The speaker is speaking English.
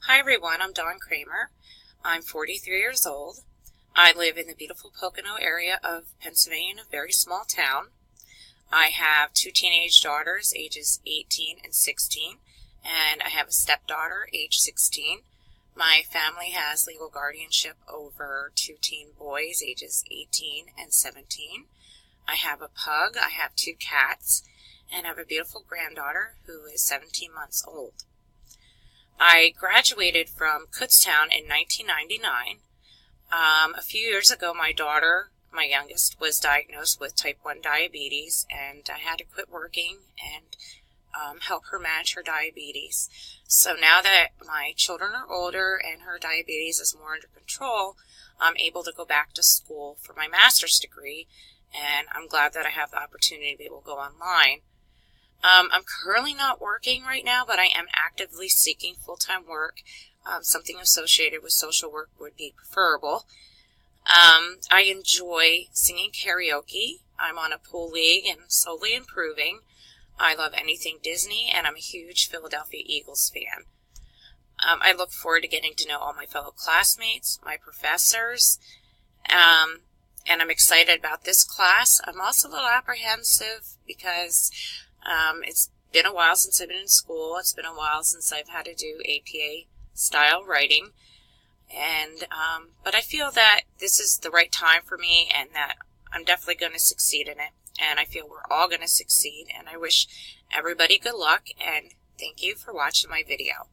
Hi everyone, I'm Dawn Kramer. I'm 43 years old. I live in the beautiful Pocono area of Pennsylvania, a very small town. I have two teenage daughters, ages 18 and 16, and I have a stepdaughter, age 16. My family has legal guardianship over two teen boys, ages 18 and 17. I have a pug, I have two cats, and I have a beautiful granddaughter who is 17 months old. I graduated from Kutztown in 1999. A few years ago, my daughter, my youngest, was diagnosed with type 1 diabetes, and I had to quit working and help her manage her diabetes. So now that my children are older and her diabetes is more under control, I'm able to go back to school for my master's degree, and I'm glad that I have the opportunity to be able to go online. I'm currently not working right now, but I am actively seeking full-time work. Something associated with social work would be preferable. I enjoy singing karaoke. I'm on a pool league and slowly improving. I love anything Disney, and I'm a huge Philadelphia Eagles fan. I look forward to getting to know all my fellow classmates, my professors, and I'm excited about this class. I'm also a little apprehensive because it's been a while since I've been in school. It's been a while since I've had to do APA style writing, and but I feel that this is the right time for me and that I'm definitely going to succeed in it, and I feel we're all going to succeed, and I wish everybody good luck, and thank you for watching my video.